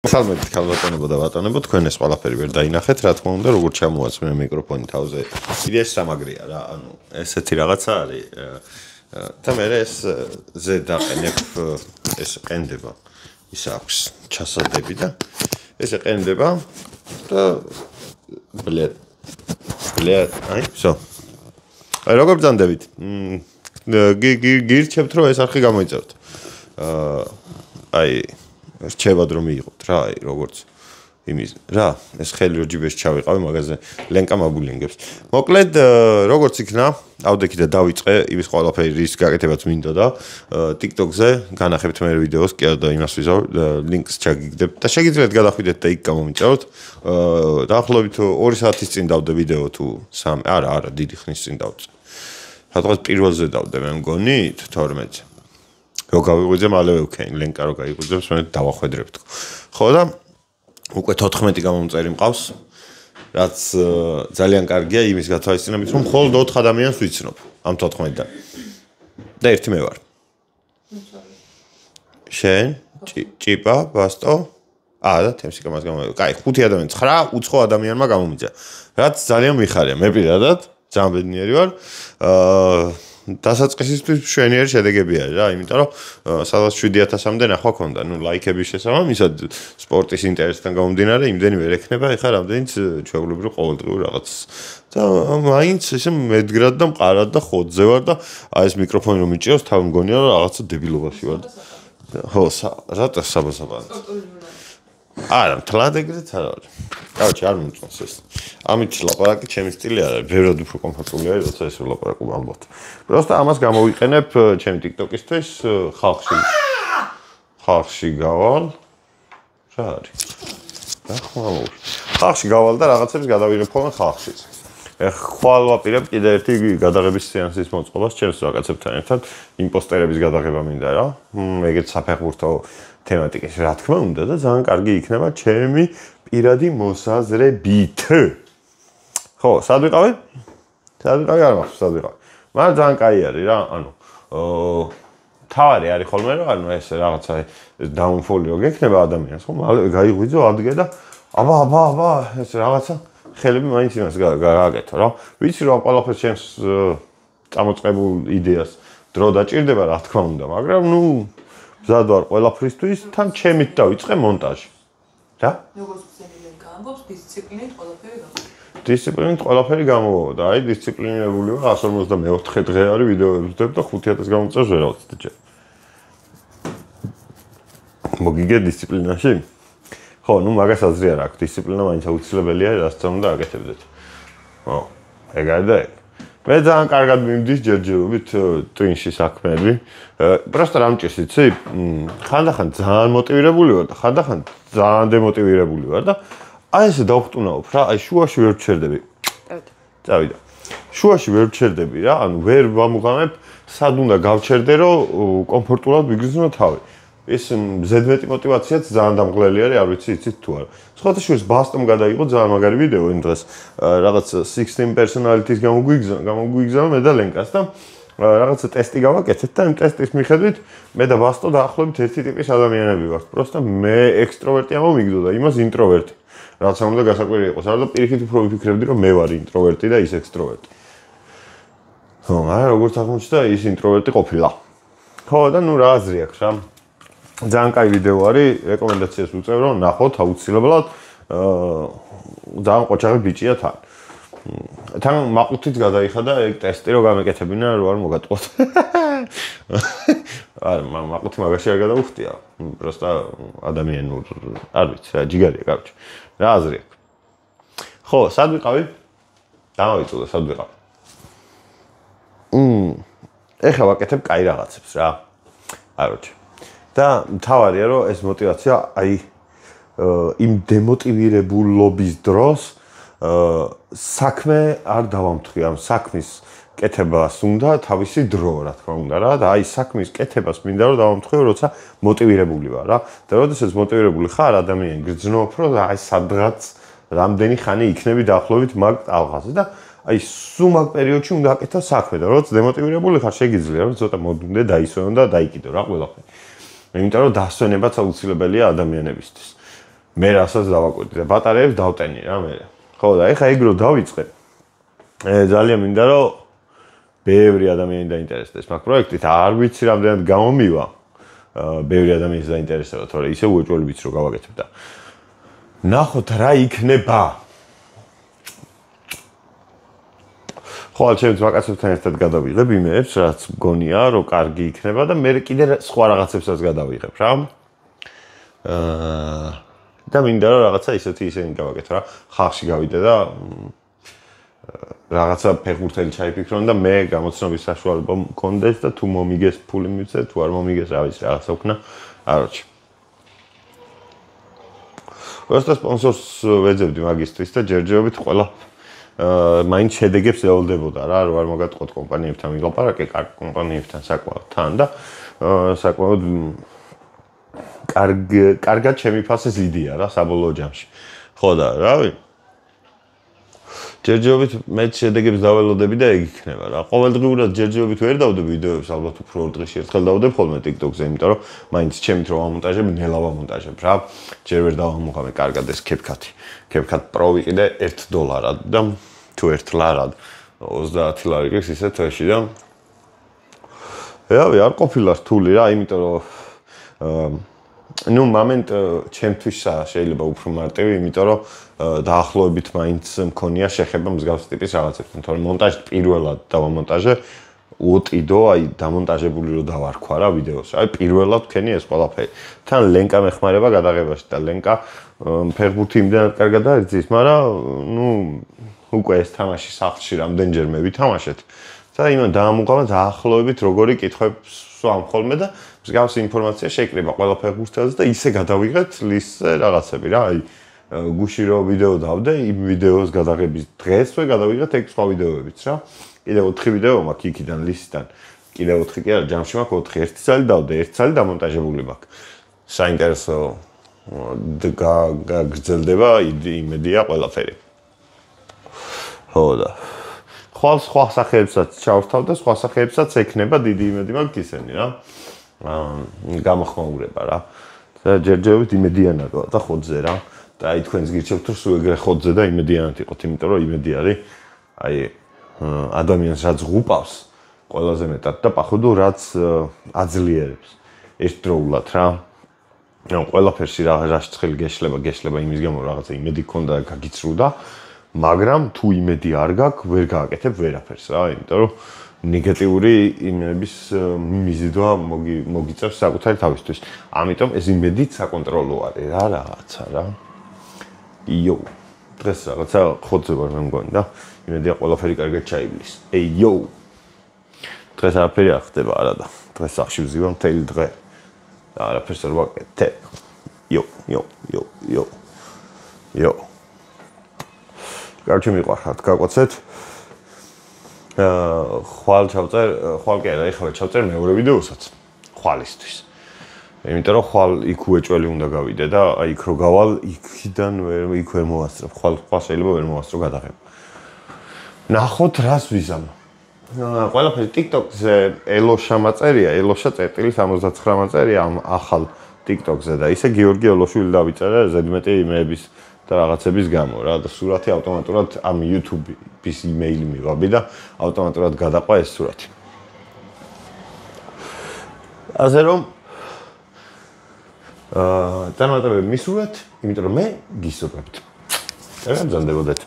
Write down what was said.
Salmeti ქალბატონებო და ბატონებო, თქვენ ეს ყველაფერი ვერ დაინახეთ, რა თქმა უნდა, როგორ ჩამოვაცმე მიკროფონი თავზე. იდეა სამაგრია რა, ანუ ესეთი რაღაცა არის. და მე ეს ზე დაყენებ, ეს ყენდება. ის აქვს ჩასადები და ეს ეყენდება და ბლედ, აი, всё. აი, როგორ ბრძანდებით? გირჩევთ რომ ეს არხი გამოიწეროთ. აი რჩევად რომ მიიღოთ რა, აი როგორც იმის რა, ეს ხელი რო ჯიბეში ჩავიყავი მაგაზე ლენკა მაბულინგებს. მოკლედ, როგორც იქნა, ავდექი და დავიწყე იმის ყველაფერი რის გაკეთებაც მინდა და TikTok-ზე განახებთ მე ვიდეოს, კი არა და იმას ვიზავ, ლინკს ჩაგიგდებ და შეგიძლიათ გადახვიდეთ და იქ გამომიწეროთ. დაახლოებით 2 საათის წინ დავდე ვიდეო თუ 3, არა, დიდი ხნის წინ დავწე. სადღაც პირველზე დავდე მე მგონი 12-ზე. რო გავიღვიძე მალევე ვქენი, ლენკა რო გაიღვიძებს, მე დავახვედრებ თქო. ხო და უკვე 14 გამომწერი მყავს, რაც ძალიან კარგია იმის გათავისუფლებით, რომ მხოლოდ 4 ადამიანს ვიცნობ ამ 14-დან. და ერთი მე ვარ. შენ, ჭიპა, ბასტო, და თემსიკა მას გამომიძა. კაი, 5 ადამიანი, 9 უცხო ადამიანმა გამომიძა. რაც ძალიან მიხარია, მე პირადად ძალიან ბედნიერი ვარ. დასაწყისისთვის მშვენიერი შედეგები არის რა, იმიტომ რომ სადღაც 7000-მდე ნახვა ქონდა, ნუ ლაიქების შესაბამისად სპორტის ინტერესთან გამომდინარე, იმდენი ვერ ექნება, ეხლა რამდენიც ჩვეულებრივ ყოველდღიურ რაღაცას. და მაინც ესე მედგრად და მყარად და ხოძზე ვარ და აი ეს მიკროფონი რომ მიჭირავს, თავი მგონია რომ რაღაცა დებილობაში ვარ. ხო, რატო საბასაბა? არა, თლად ეგრეც არ არის. კაუჩი არ მომწონს ეს. ამით ლაპარაკი ჩემი სტილი არ არის, ბევრად უფრო კომფორტული არის, როცა ეს ლაპარაკობ ალბათ. Просто ამას გამოვიყენებ ჩემი TikTok-ისთვის ხალხში გავალ. რა არის? ხალხში გავალ და რაღაცებს გადავიღებ ხალხში. ხვალ ვაპირებ კიდე ერთი გადაღების სეანსის მოწყობას ჩემს რაღაცებთან ერთად, იმპოსტერების გადაღება მინდა რა. ეგეც საფეხბურთო თემატიკის რა თქმა უნდა და ძალიან კარგი იქნება ჩემი პირადი მოსაზრებით. ხო, სად ვიყავი? არ მახსოვს სად ვიყავი. მაგრამ ძალიან კაი არის რა, ანუ თავარი არის ხოლმე რომ ანუ ეს რაღაცა დაუნფოლი რო გექნება ადამიანს, ხო, მალე გაიღვიძო ადგე და აბა ეს რაღაცა ხელები მაინც იმას გააკეთო რა. ვიცი რომ ყველაფერს ჩემს წამოწყებულ იდეას დრო დაჭირდება რა თქმა უნდა, მაგრამ ნუ მზად ვარ ყველაფრისთვის, თან ჩემით დავიწყე მონტაჟი. რა? როგორც ხსენებენ ამბობს, დისციპლინით ყველაფერი გამოვა. დისციპლინით ყველაფერი გამოვა და აი დისციპლინირებული ვარ 154 დღე არის ვიდეოებს ვდებ და 5000 გამომწევს ვერ ავწევ ჯერ. მოგიგე დისციპლინაში? ხო, ნუ მაგას აზრი არ აქვს, დისციპლინა მაინც აუცილებელია, რაც უნდა აკეთებდეთ. ხო, ეგ არის და ეგ. მე ძალიან კარგად მიმდის ჯერჯერობით ტვინში საქმეები. Просто რამჭირს იცი? ხანდახან ძალიან მოტივირებული ვარ და ხანდახან ძალიან დემოტივირებული ვარ და აი ესე დავხტუნაობ რა, აი შუაში ვერ ვჩერდები. წავიდა. შუაში ვერ ვჩერდები რა, ანუ ვერ ვამუღამებ, სად უნდა გავჩერდე, რომ კომფორტულად ვიგრძნო თავი. ეს ზედმეტი მოტივაციაც ძალიან დამღლელი არის, არ ვიცი იცით თუ არა. სხვათაშორის ბასტომ გადაიღო ძალიან მაგარი ვიდეო იმ დღეს. რაღაც 16 personalities გამოგვიგზავნა მე და ლენკას და რაღაცა ტესტი გავაკეთეთ და იმ ტესტის მიხედვით მე და ბასტო დაახლოებით ერთი ტიპის ადამიანები ვართ. Просто მე ექსტროვერტი ამომიგდო და იმას ინტროვერტი. რაც უნდა გასაკვირი იყოს. არა და პირიქით უფრო ვიფიქრებდი რომ მე ვარ ინტროვერტი და ის ექსტროვერტი. ხო, მაგრამ როგორც აღმოჩნდა ის ინტროვერტი ყოფილა. ხო და ნუ რა აზრი აქვს რა. ძალიან კაი ვიდეო არის, რეკომენდაციას უწევ რომ ნახოთ აუცილებლად. ძალიან ყოჩაღი ბიჭია თან. თან მაყუთით გადაიხადა ეგ ტესტი რომ გამეკეთებინა რომ არ მოგატყოთ. არა, მაყუთი მაგაში არ გადავხტია. Просто ადამიანურ არ ვიცი რა, ჯიგარია, კაროჩე. რა აზრი აქვს? ხო, სად ვიყავი? დავაიწოდე, სად ვიყავი? ეხლა ვაკეთებ კაი რაღაცებს რა. კაროჩე. და მთავარია რომ ეს мотиваცია აი იმ დემოტივირებულობის დროს საქმე არ დავამთხი ამ საქმის კეთებას უნდა თავისი დრო რა თქმა უნდა რა და აი საქმის კეთებას მინდა რომ დავამთხევ როცა მოტივირებული ვარ რა და როდესაც მოტივირებული ხარ ადამიანი გრძნობ რომ აი სადღაც რამდენი ხანი იქნები დაახლოებით მაგ ტალღაზე და აი სულ მაგ პერიოდში უნდა აკეთო საქმე და როცა დემოტივირებული ხარ შეგიძლია რომ ცოტა მოდუნდე დაისვენო და დაიკიდო რა ყველაფერი იმიტომ რომ დასვენებაც აუცილებელია ადამიანებისთვის მე რასაც დავაკვირდი და ბატარეებს დავტენი რა მე. ხო და ეხა ეგ რო დავიწყე. ძალიან მინდა რომ ბევრი ადამიანი დაინტერესდეს მაგ პროექტით. არ ვიცი რამდენად გამომივა. ბევრი ადამიანის დაინტერესება, თორე ისე უეჭველებიც რო გავაკეთებ და ნახოთ რა იქნება. ხო, ჩემს ვაკაცებთან ერთად გადავიღებ იმებს, რაც მგონია, რომ კარგი იქნება და მე კიდე სხვა რაღაცებსაც გადავიღებ, რა. და მინდა რომ რაღაცა ისეთი გავაკეთო რა. ხალხში გავიდე და რაღაცა ფეხბურთელი ჩაიფიქრონ და მე გამოცნობის საშუალება მქონდეს და თუ მომიგეს ფული მივცე, თუ არ მომიგეს, რა ვიცი, რაღაცა ვქნა. აროჩი. просто სპონსორს ვეძებდი მაგისტრის და ჯერჯერობით ყველა მაინც შედეგებს ეოლდებოდა რა, რომ არ მოგატყოთ კომპანიებთან მილაპარაკე, კარგ კომპანიებთან საკმაოდ თან და საკმაოდ კარგად ჩემი ფასე ზიდია რა საბოლოო ჯამში. ხო და რავი. ჯერჯერობით მე შედეგებს დაველოდები და ეგ იქნება რა. ყოველდღიურად ჯერჯერობით ვერ დავდებ ვიდეოებს, ალბათ უფრო ორ დღეში ერთხელ დავდებ ხოლმე TikTok-ზე, იმიტომ რომ მაინც ჩემით რო ვამონტაჟებ, ნელა ვამონტაჟებ რა. ჯერ ვერ დავამოყავე კარგად ეს CapCut. CapCut Pro ვიყიდე $1 და თუ $1 30 ლარი გიქს ისე თვეში და რავი, არ ყოფილა რთული რა, იმიტომ რომ ну момент ჩემთვის შეიძლება უფრო მარტივი, იმიტომ რომ დაახლოებით მაინც მქონია შეხება მსგავს ტიპის რაღაცებთან, თორემ მონტაჟი პირველად დავამონტაჟე, უტიდო, აი დამონტაჟებული რო დავარქვა რა ვიდეოს. აი პირველად ვქენი ეს ყველაფერი. თან ლენკა მეხმარება გადაღებაში და ლენკა ფეხბურთი იმდენად კარგად არიცის, მაგრამ ну უკვე ეს თამაში სახლში რამდენჯერმე ვითამაშეთ. და იმან დაამუყავა დაახლოებით როგორი კითხვებს ვსვამ ხოლმე და მსგავსი ინფორმაცია შეკრიბა ყველა ფეხბურთელს და ისე გადავიღეთ ლისტზე რაღაცები რა. აი გუში რო ვიდეო დავდე, იმ ვიდეოს გადაღების დღესვე გადავიღეთ ეგ სხვა ვიდეოებიც რა. კიდე 4 ვიდეო მაქვს იქიდან ლისტიდან. კიდე 4 კი არა, ჯამში მაქვს 4. 1 წელი დავდე, 1 წელი დამონტაჟებული მაქვს. საინტერესო გაგრძელდება იმედია ყველაფერი. ხო და ხვალ სხვა სახეებსაც ჩავრთავ და სხვა სახეებსაც ექნება დიდი იმედი მაქვს ისენი რა. გამოხმაურება რა. და ჯერჯერობით იმედიანად და ხოძზე რა. და აი თქვენს გირჩევთ რომ სულ ეგრე ხოძზე და იმედიანად იყოთ, იმიტომ რომ იმედი არის აი ადამიანს რაც ღუპავს ყველაზე მეტად და პახვდო რაც აძლიერებს ერთდროულად რა. ანუ ყველაფერში რაში ცხელი გეშლება იმის გამო რაღაცა იმედი ქონდა და გაგიცრუდა, მაგრამ თუ იმედი არ გაქვს, ვერ გააკეთებ ვერაფერს რა, იმიტომ რომ ნეგატიური იმების მიზიდვა მოგიწევს საკუთარი თავისთვის. ამიტომ ეს იმედიც საკონტროლო არის რა რაღაცა რა. იო. დღეს რაღაცა ხოძზე ვარ მე მგონი და იმედია ყველაფერი კარგად ჩაივლის. იო. დღეს არაფერი არ ხდება არა და დღეს სახში ვზივარ მთელი დღე. და არაფერს არ ვაკეთებ. იო. კარგი მიყვარხართ, გაკვაცეთ. ხვალ კი არა, ეხლა ჩავწერ მეორე ვიდეოსაც ხვალისთვის. იმიტომ რომ ხვალ იქ უეჭველი უნდა გავიდე და აი იქ რო გავალ, იქიდან იქ ვერ მოვასწრებ. ხვალ შეიძლება ვერ მოვასწრო გადაღება. ნახოთ რას ვიზამ. ყველაფერი TikTok-ზე ელოშა მაწერია, ელოშა-79 მაწერია ამ ახალ TikTok-ზე და ისე გიორგი ელოშვილი დავიწერე ზედმეტი იმეების და რაღაცების გამო რა და სურათი ავტომატურად ამ YouTube-ის იმეილი მივაბი და ავტომატურად გადაყვა ეს სურათი. ასე რომ წარმატებები მისურვეთ, იმიტომ რომ მე გისურვებთ. და გაგზავნდებოდეთ.